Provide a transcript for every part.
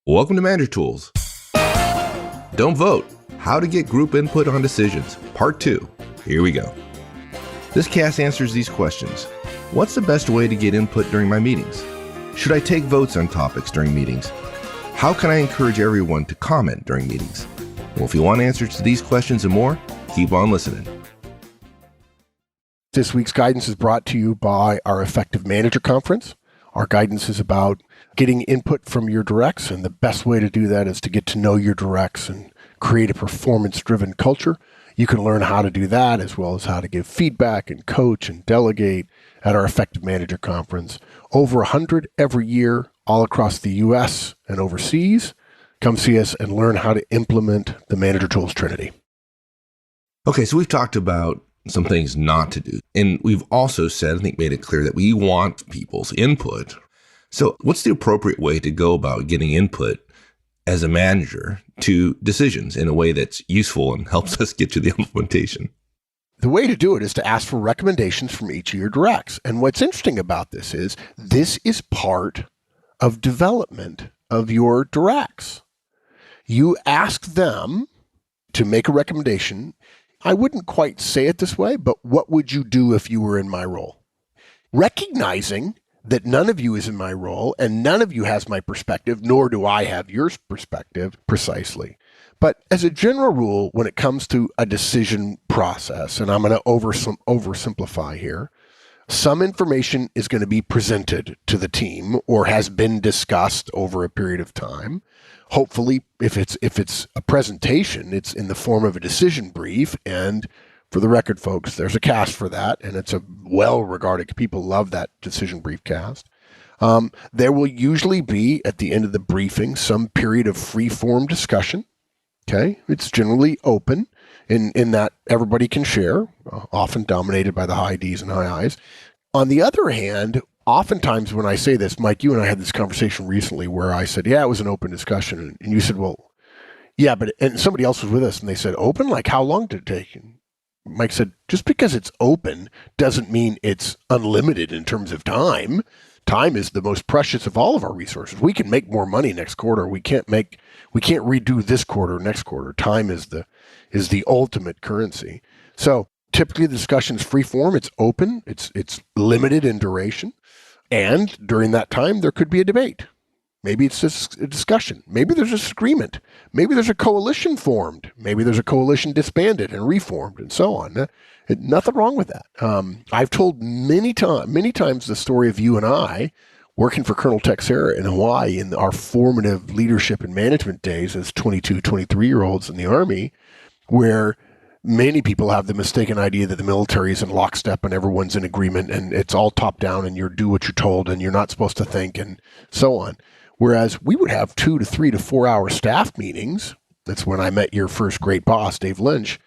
Welcome to Manager Tools. Don't vote. How to get group input on decisions. Part 2. Here we go. This cast answers these questions. What's the best way to get input during my meetings? Should I take votes on topics during meetings? How can I encourage everyone to comment during meetings? Well, if you want answers to these questions and more, keep on listening. This week's guidance is brought to you by our Effective Manager Conference. Our guidance is about getting input from your directs, and the best way to do that is to get to know your directs and create a performance-driven culture. You can learn how to do that as well as how to give feedback and coach and delegate at our Effective Manager Conference. Over 100 every year, all across the U.S. and overseas. Come see us and learn how to implement the Manager Tools Trinity. Okay, so we've talked about some things not to do. And we've also said, I think made it clear that we want people's input. So what's the appropriate way to go about getting input as a manager to decisions in a way that's useful and helps us get to the implementation? The way to do it is to ask for recommendations from each of your directs. And what's interesting about this is part of development of your directs. You ask them to make a recommendation. I wouldn't quite say it this way, but what would you do if you were in my role? Recognizing that none of you is in my role and none of you has my perspective, nor do I have your perspective precisely. But as a general rule, when it comes to a decision process, and I'm going to oversimplify here, some information is going to be presented to the team or has been discussed over a period of time. Hopefully, if it's a presentation, it's in the form of a decision brief. And for the record, folks, there's a cast for that, and it's a well-regarded. People love that decision brief cast. There will usually be, at the end of the briefing, some period of free-form discussion. Okay, it's generally open in that everybody can share, often dominated by the high D's and high I's. On the other hand, oftentimes when I say this, Mike, you and I had this conversation recently where I said, yeah, it was an open discussion. And you said, well, yeah, and somebody else was with us and they said, open? Like, how long did it take? And Mike said, just because it's open doesn't mean it's unlimited in terms of time. Time is the most precious of all of our resources. We can make more money next quarter. We can't redo this quarter, next quarter. Time is the ultimate currency. So typically the discussion is free form. It's open. It's limited in duration. And during that time, there could be a debate. Maybe it's just a discussion. Maybe there's a disagreement. Maybe there's a coalition formed. Maybe there's a coalition disbanded and reformed and so on. Nothing wrong with that. I've told many times the story of you and I working for Colonel Texera in Hawaii in our formative leadership and management days as 22, 23-year-olds in the Army, where many people have the mistaken idea that the military is in lockstep and everyone's in agreement and it's all top down and you do what you're told and you're not supposed to think and so on. Whereas we would have 2 to 3 to 4 hour staff meetings. That's when I met your first great boss, Dave Lynch.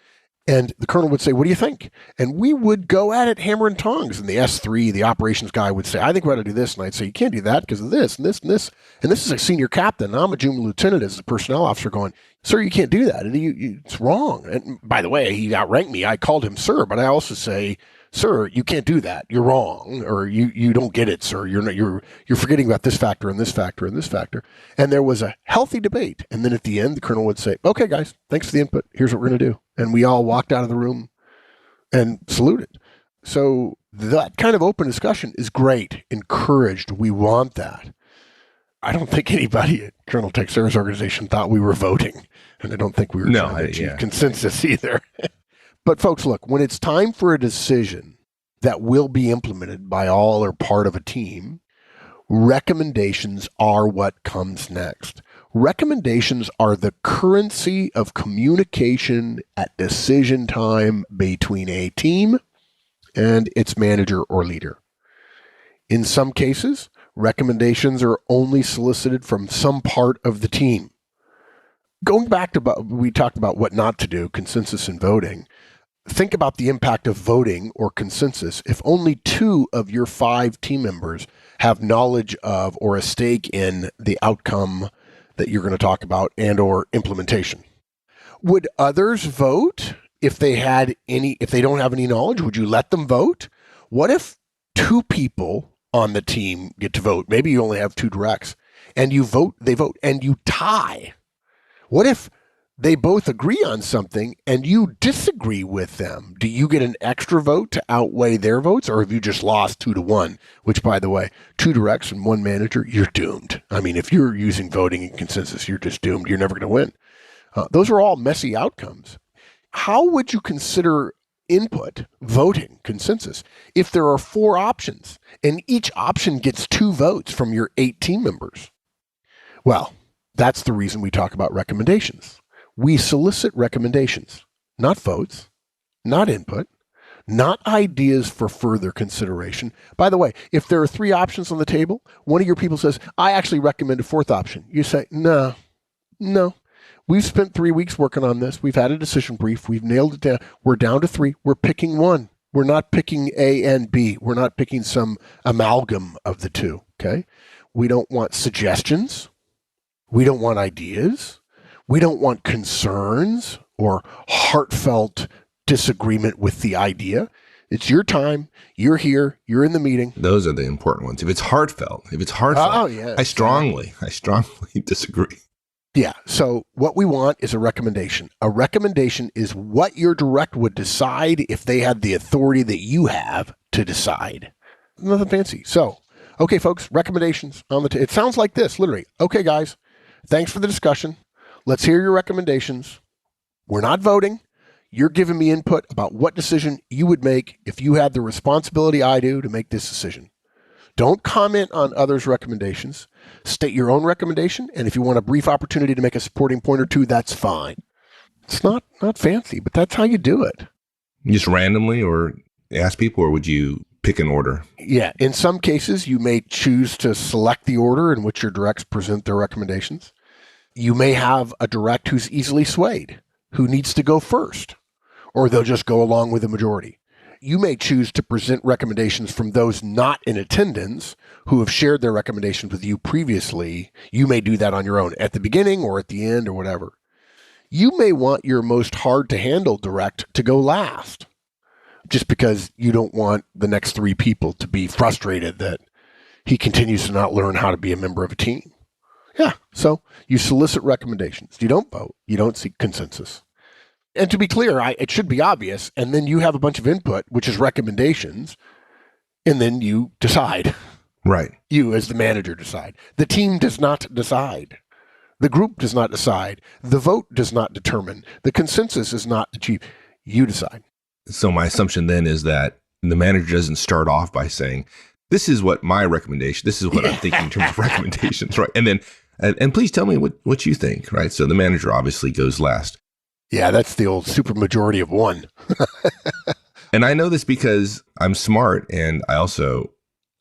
And the colonel would say, what do you think? And we would go at it hammer and tongs. And the S3, the operations guy would say, I think we ought to do this. And I'd say, you can't do that because of this and this and this. And this is a senior captain. I'm a junior lieutenant as a personnel officer going, sir, you can't do that. And it's wrong. And by the way, he outranked me. I called him sir, but I also say, sir, you can't do that. You're wrong, or you don't get it, sir. You're forgetting about this factor and this factor and this factor. And there was a healthy debate. And then at the end, the colonel would say, okay, guys, thanks for the input. Here's what we're going to do. And we all walked out of the room and saluted. So that kind of open discussion is great, encouraged. We want that. I don't think anybody at Colonel Texera's organization thought we were voting. And I don't think we were trying to achieve consensus either. But folks, look, when it's time for a decision that will be implemented by all or part of a team, recommendations are what comes next. Recommendations are the currency of communication at decision time between a team and its manager or leader. In some cases, recommendations are only solicited from some part of the team. Going back to we talked about what not to do, consensus and voting. Think about the impact of voting or consensus if only 2 of your 5 team members have knowledge of or a stake in the outcome that you're going to talk about and or implementation. Would others vote if they don't have any knowledge? Would you let them vote? What if 2 people on the team get to vote? Maybe you only have 2 directs. and you vote, they vote, and you tie? What if they both agree on something and you disagree with them? Do you get an extra vote to outweigh their votes, or have you just lost 2-1? Which, by the way, 2 directs and 1 manager, you're doomed. I mean, if you're using voting and consensus, you're just doomed. You're never going to win. Those are all messy outcomes. How would you consider input, voting, consensus, if there are 4 options and each option gets 2 votes from your 8 team members? Well, that's the reason we talk about recommendations. We solicit recommendations, not votes, not input, not ideas for further consideration. By the way, if there are 3 options on the table, one of your people says, I actually recommend a 4th option. You say, no. We've spent 3 weeks working on this. We've had a decision brief. We've nailed it down. We're down to 3. We're picking one. We're not picking A and B. We're not picking some amalgam of the 2, okay? We don't want suggestions. We don't want ideas. We don't want concerns or heartfelt disagreement with the idea. It's your time. You're here. You're in the meeting. Those are the important ones. If it's heartfelt, yeah, I strongly disagree. Yeah. So what we want is a recommendation. A recommendation is what your direct would decide if they had the authority that you have to decide. Nothing fancy. So, okay, folks, recommendations on the it sounds like this, literally. Okay, guys, thanks for the discussion. Let's hear your recommendations. We're not voting. You're giving me input about what decision you would make if you had the responsibility I do to make this decision. Don't comment on others' recommendations. State your own recommendation, and if you want a brief opportunity to make a supporting point or 2, that's fine. It's not fancy, but that's how you do it. Just randomly or ask people, or would you pick an order? Yeah. In some cases, you may choose to select the order in which your directs present their recommendations. You may have a direct who's easily swayed, who needs to go first, or they'll just go along with the majority. You may choose to present recommendations from those not in attendance who have shared their recommendations with you previously. You may do that on your own at the beginning or at the end or whatever. You may want your most hard to handle direct to go last, just because you don't want the next 3 people to be frustrated that he continues to not learn how to be a member of a team. Yeah. So you solicit recommendations. You don't vote. You don't seek consensus. And to be clear, it should be obvious. And then you have a bunch of input, which is recommendations. And then you decide. Right. You, as the manager, decide. The team does not decide. The group does not decide. The vote does not determine. The consensus is not achieved. You decide. So my assumption then is that the manager doesn't start off by saying, this is what my recommendation, this is what I'm thinking in terms of recommendations, right? And then, and please tell me what you think, right? So the manager obviously goes last. Yeah, that's the old supermajority of 1. And I know this because I'm smart, and I also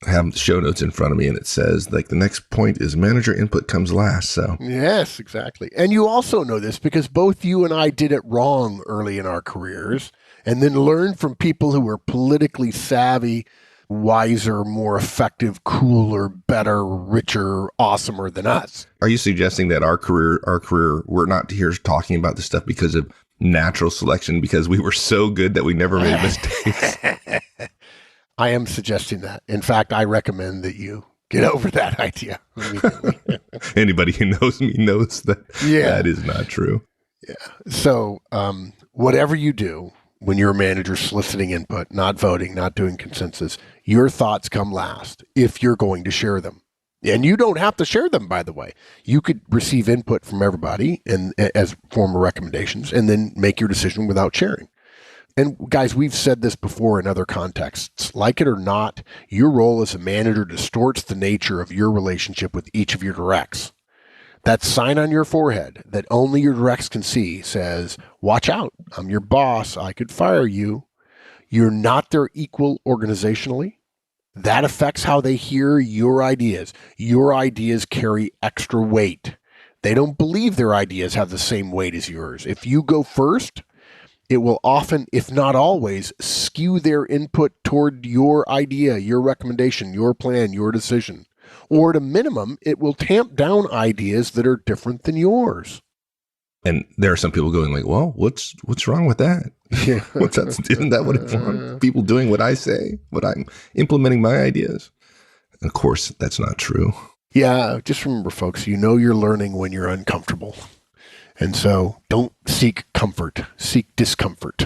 have show notes in front of me, and it says, like, the next point is manager input comes last. So yes, exactly. And you also know this because both you and I did it wrong early in our careers, and then learned from people who were politically savvy, wiser, more effective, cooler, better, richer, awesomer than us. Are you suggesting that our career, we're not here talking about this stuff because of natural selection, because we were so good that we never made mistakes? I am suggesting that. In fact, I recommend that you get over that idea. Anybody who knows me knows that that is not true. Yeah. So whatever you do, when you're a manager soliciting input, not voting, not doing consensus, your thoughts come last if you're going to share them. And you don't have to share them, by the way. You could receive input from everybody and as form of recommendations and then make your decision without sharing. And guys, we've said this before in other contexts. Like it or not, your role as a manager distorts the nature of your relationship with each of your directs. That sign on your forehead that only your directs can see says, watch out, I'm your boss, I could fire you. You're not their equal organizationally. That affects how they hear your ideas. Your ideas carry extra weight. They don't believe their ideas have the same weight as yours. If you go first, it will often, if not always, skew their input toward your idea, your recommendation, your plan, your decision. Or at a minimum, it will tamp down ideas that are different than yours. And there are some people going like, well, what's wrong with that? Yeah. Isn't that what I want? People doing what I say, what I'm implementing my ideas. And of course, that's not true. Yeah, just remember, folks, you're learning when you're uncomfortable. And so don't seek comfort, seek discomfort.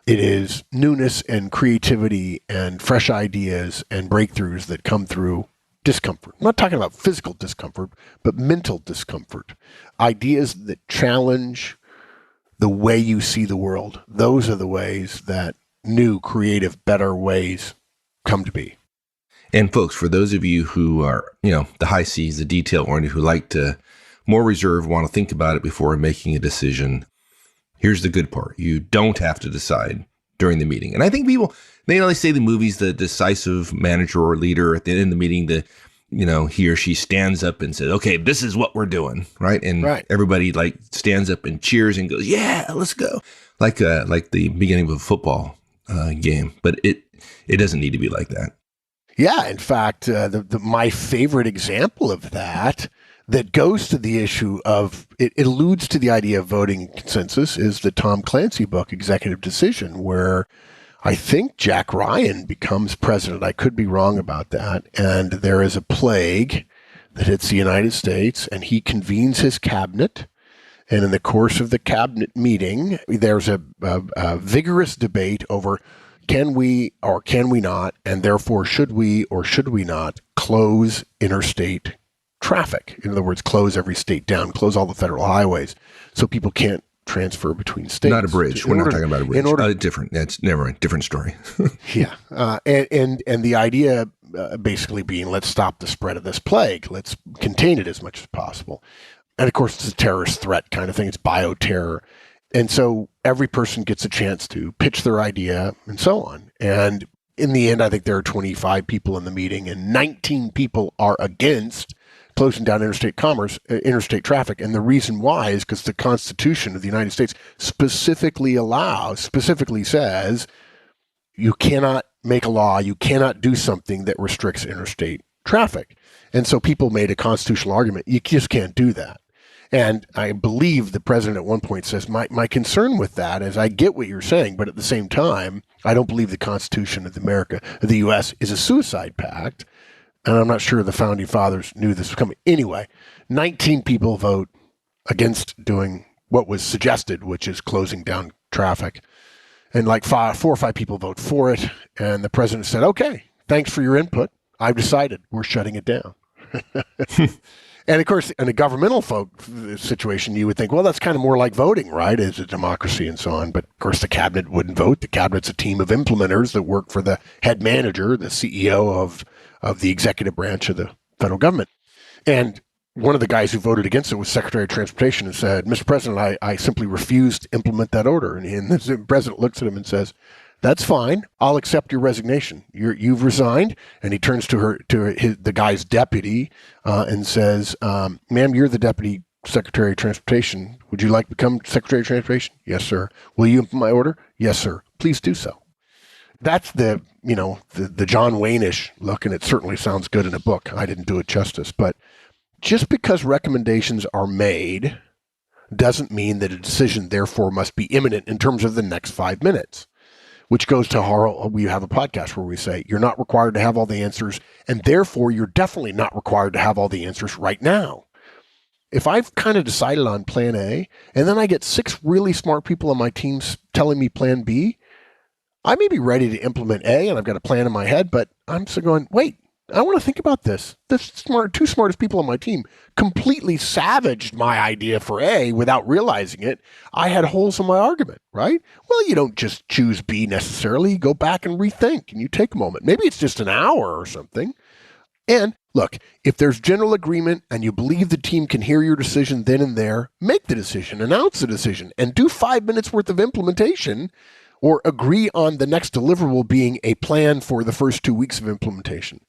It is newness and creativity and fresh ideas and breakthroughs that come through discomfort. I'm not talking about physical discomfort, but mental discomfort. Ideas that challenge the way you see the world. Those are the ways that new, creative, better ways come to be. And folks, for those of you who are, the high C's, the detail oriented, who like to more reserved, want to think about it before making a decision, here's the good part. You don't have to decide during the meeting. And I think people, they say the movie's the decisive manager or leader at the end of the meeting, he or she stands up and says, okay, this is what we're doing, right? And everybody stands up and cheers and goes, yeah, let's go. Like the beginning of a football game. But it doesn't need to be like that. Yeah, in fact, my favorite example of that goes to the issue of, it alludes to the idea of voting consensus, is the Tom Clancy book, Executive Decision, where I think Jack Ryan becomes president. I could be wrong about that. And there is a plague that hits the United States, and he convenes his cabinet. And in the course of the cabinet meeting, there's a vigorous debate over, can we or can we not, and therefore should we or should we not close interstate traffic? In other words, close every state down, close all the federal highways so people can't transfer between states. Not a bridge. We're not talking about a bridge. Different. That's never a different story. Yeah. And the idea basically being, let's stop the spread of this plague. Let's contain it as much as possible. And of course, it's a terrorist threat kind of thing. It's bioterror. And so every person gets a chance to pitch their idea and so on. And in the end, I think there are 25 people in the meeting and 19 people are against closing down interstate traffic. And the reason why is because the Constitution of the United States specifically says you cannot make a law, you cannot do something that restricts interstate traffic. And so people made a constitutional argument. You just can't do that. And I believe the president at one point says, my concern with that is, I get what you're saying, but at the same time, I don't believe the Constitution of the U.S. is a suicide pact. And I'm not sure the founding fathers knew this was coming. Anyway, 19 people vote against doing what was suggested, which is closing down traffic. And 4 or 5 people vote for it. And the president said, okay, thanks for your input. I've decided we're shutting it down. And of course, in a governmental situation, you would think, well, that's kind of more like voting, right? It's a democracy and so on. But of course, the cabinet wouldn't vote. The cabinet's a team of implementers that work for the head manager, the CEO of the executive branch of the federal government. And one of the guys who voted against it was Secretary of Transportation and said, Mr. President, I simply refuse to implement that order. And the president looks at him and says, that's fine. I'll accept your resignation. You've resigned. And he turns to the guy's deputy and says, ma'am, you're the deputy Secretary of Transportation. Would you like to become Secretary of Transportation? Yes, sir. Will you implement my order? Yes, sir. Please do so. That's the John Wayne-ish look, and it certainly sounds good in a book. I didn't do it justice. But just because recommendations are made doesn't mean that a decision, therefore, must be imminent in terms of the next 5 minutes. Which goes to how we have a podcast where we say, you're not required to have all the answers, and therefore you're definitely not required to have all the answers right now. If I've kind of decided on plan A, and then I get 6 really smart people on my team telling me plan B, I may be ready to implement A, and I've got a plan in my head, but I'm still going, wait, I want to think about this. The two smartest people on my team completely savaged my idea for A without realizing it. I had holes in my argument, right? Well, you don't just choose B necessarily. You go back and rethink, and you take a moment. Maybe it's just an hour or something. And look, if there's general agreement and you believe the team can hear your decision then and there, make the decision, announce the decision, and do 5 minutes worth of implementation, or agree on the next deliverable being a plan for the first 2 weeks of implementation.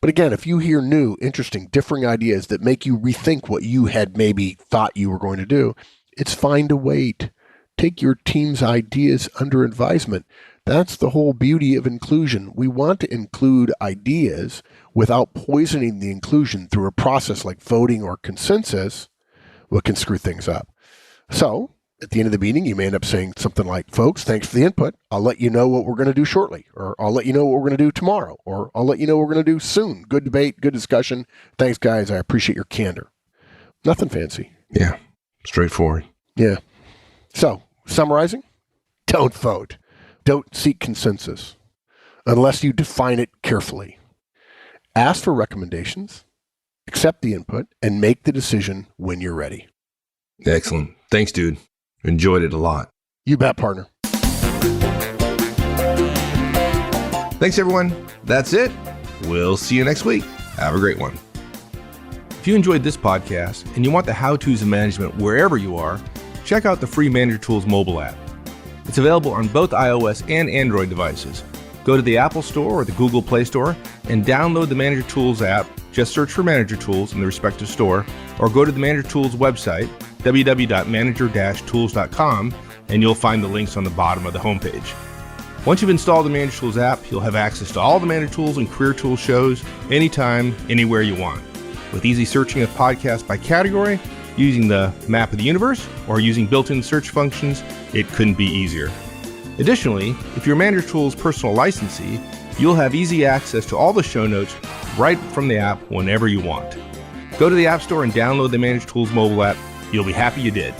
But again, if you hear new, interesting, differing ideas that make you rethink what you had maybe thought you were going to do, it's fine to wait. Take your team's ideas under advisement. That's the whole beauty of inclusion. We want to include ideas without poisoning the inclusion through a process like voting or consensus, what can screw things up. So, At the end of the meeting, you may end up saying something like, folks, thanks for the input. I'll let you know what we're going to do shortly, or I'll let you know what we're going to do tomorrow, or I'll let you know what we're going to do soon. Good debate, good discussion. Thanks, guys. I appreciate your candor. Nothing fancy. Yeah. Straightforward. Yeah. So, summarizing, don't vote. Don't seek consensus unless you define it carefully. Ask for recommendations, accept the input, and make the decision when you're ready. Excellent. Thanks, dude. Enjoyed it a lot. You bet, partner. Thanks, everyone. That's it. We'll see you next week. Have a great one. If you enjoyed this podcast and you want the how-tos of management wherever you are, check out the free Manager Tools mobile app. It's available on both iOS and Android devices. Go to the Apple Store or the Google Play Store and download the Manager Tools app. Just search for Manager Tools in the respective store, or go to the Manager Tools website, www.manager-tools.com, and you'll find the links on the bottom of the homepage. Once you've installed the Manager Tools app, you'll have access to all the Manager Tools and Career Tools shows anytime, anywhere you want. With easy searching of podcasts by category, using the map of the universe, or using built-in search functions, it couldn't be easier. Additionally, if you're Manager Tools personal licensee, you'll have easy access to all the show notes right from the app whenever you want. Go to the App Store and download the Manager Tools mobile app. You'll be happy you did.